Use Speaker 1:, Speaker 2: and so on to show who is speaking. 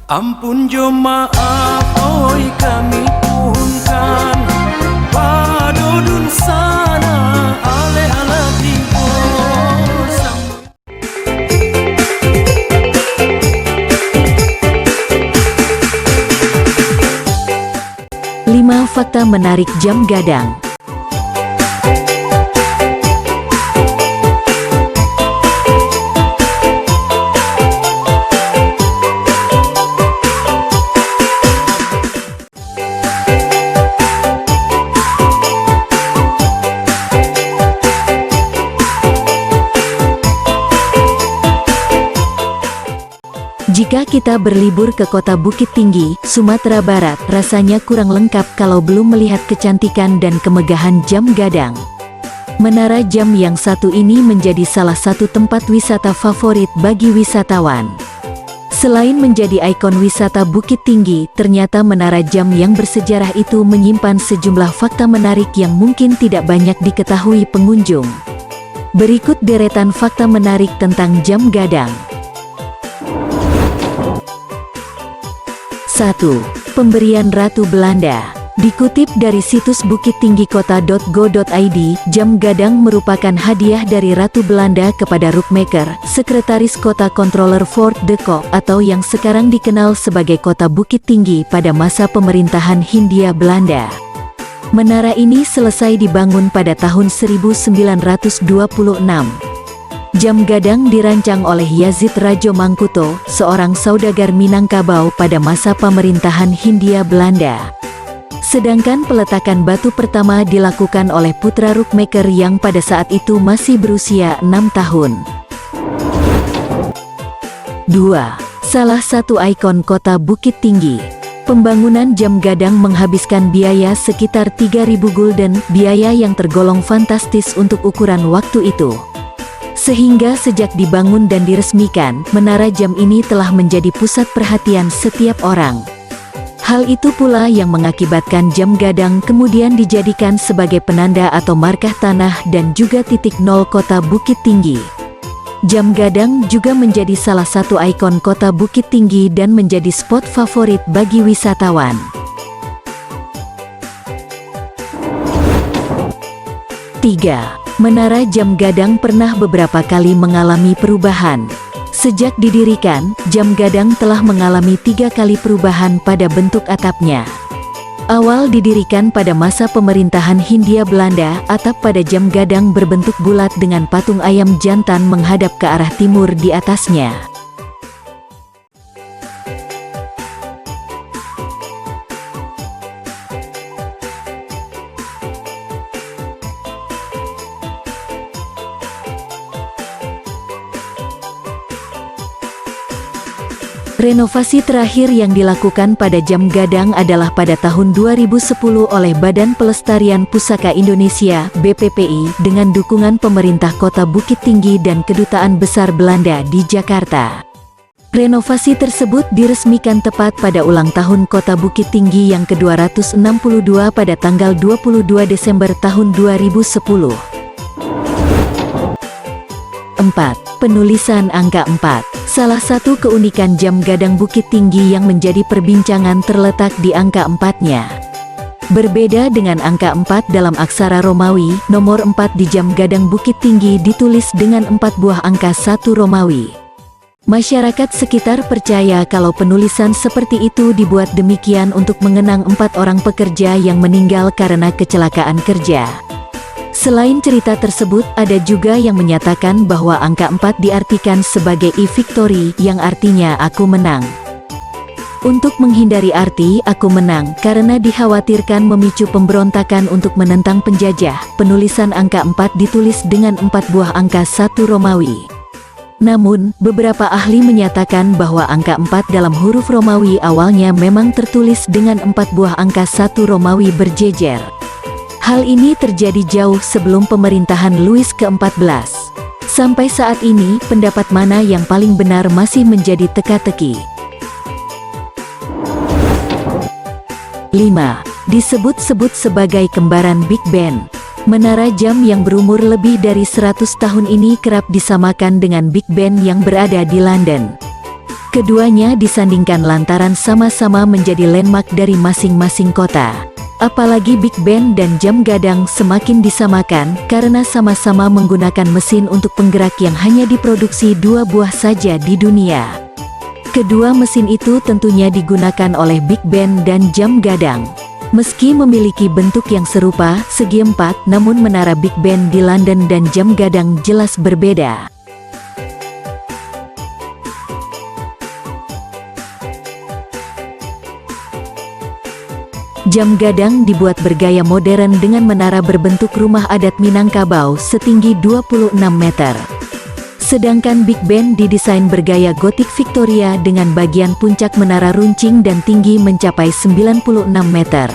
Speaker 1: Ampun jo maaf oi kami punkan padodun sana ale ala tibo.
Speaker 2: 5 fakta menarik jam gadang. Jika kita berlibur ke kota Bukit Tinggi, Sumatera Barat, rasanya kurang lengkap kalau belum melihat kecantikan dan kemegahan jam gadang. Menara jam yang satu ini menjadi salah satu tempat wisata favorit bagi wisatawan. Selain menjadi ikon wisata Bukit Tinggi, ternyata menara jam yang bersejarah itu menyimpan sejumlah fakta menarik yang mungkin tidak banyak diketahui pengunjung. Berikut deretan fakta menarik tentang jam gadang. 1. Pemberian Ratu Belanda. Dikutip dari situs bukittinggikota.go.id, jam gadang merupakan hadiah dari Ratu Belanda kepada Rookmaker, Sekretaris Kota Controller Fort de Kock atau yang sekarang dikenal sebagai Kota Bukit Tinggi pada masa pemerintahan Hindia Belanda. Menara ini selesai dibangun pada tahun 1926. Jam gadang dirancang oleh Yazid Rajo Mangkuto, seorang saudagar Minangkabau pada masa pemerintahan Hindia Belanda. Sedangkan peletakan batu pertama dilakukan oleh putra Rookmaker yang pada saat itu masih berusia 6 tahun. 2. Salah satu ikon kota Bukit Tinggi. Pembangunan jam gadang menghabiskan biaya sekitar 3.000 gulden, biaya yang tergolong fantastis untuk ukuran waktu itu. Sehingga sejak dibangun dan diresmikan, menara jam ini telah menjadi pusat perhatian setiap orang. Hal itu pula yang mengakibatkan jam gadang kemudian dijadikan sebagai penanda atau markah tanah dan juga titik nol kota Bukit Tinggi. Jam gadang juga menjadi salah satu ikon kota Bukit Tinggi dan menjadi spot favorit bagi wisatawan. 3. Menara jam gadang pernah beberapa kali mengalami perubahan. Sejak didirikan, jam gadang telah mengalami 3 kali perubahan pada bentuk atapnya. Awal didirikan pada masa pemerintahan Hindia Belanda, atap pada jam gadang berbentuk bulat dengan patung ayam jantan menghadap ke arah timur di atasnya. Renovasi terakhir yang dilakukan pada jam gadang adalah pada tahun 2010 oleh Badan Pelestarian Pusaka Indonesia (BPPI) dengan dukungan pemerintah Kota Bukit Tinggi dan Kedutaan Besar Belanda di Jakarta. Renovasi tersebut diresmikan tepat pada ulang tahun Kota Bukit Tinggi yang ke-262 pada tanggal 22 Desember tahun 2010. 4. Penulisan angka 4. Salah satu keunikan jam gadang Bukit Tinggi yang menjadi perbincangan terletak di angka 4-nya. Berbeda dengan angka 4 dalam aksara Romawi, nomor 4 di jam gadang Bukit Tinggi ditulis dengan 4 buah angka 1 Romawi. Masyarakat sekitar percaya kalau penulisan seperti itu dibuat demikian untuk mengenang 4 orang pekerja yang meninggal karena kecelakaan kerja. Selain cerita tersebut, ada juga yang menyatakan bahwa angka 4 diartikan sebagai e-victory, yang artinya aku menang. Untuk menghindari arti aku menang, karena dikhawatirkan memicu pemberontakan untuk menentang penjajah, penulisan angka 4 ditulis dengan 4 buah angka 1 Romawi. Namun, beberapa ahli menyatakan bahwa angka 4 dalam huruf Romawi awalnya memang tertulis dengan 4 buah angka 1 Romawi berjejer. Hal ini terjadi jauh sebelum pemerintahan Louis ke-14. Sampai saat ini, pendapat mana yang paling benar masih menjadi teka-teki. 5. Disebut-sebut sebagai kembaran Big Ben. Menara jam yang berumur lebih dari 100 tahun ini kerap disamakan dengan Big Ben yang berada di London. Keduanya disandingkan lantaran sama-sama menjadi landmark dari masing-masing kota. Apalagi Big Ben dan jam gadang semakin disamakan karena sama-sama menggunakan mesin untuk penggerak yang hanya diproduksi 2 buah saja di dunia. Kedua mesin itu tentunya digunakan oleh Big Ben dan jam gadang. Meski memiliki bentuk yang serupa, segi 4, namun menara Big Ben di London dan jam gadang jelas berbeda. Jam gadang dibuat bergaya modern dengan menara berbentuk rumah adat Minangkabau setinggi 26 meter. Sedangkan Big Ben didesain bergaya gotik Victoria dengan bagian puncak menara runcing dan tinggi mencapai 96 meter.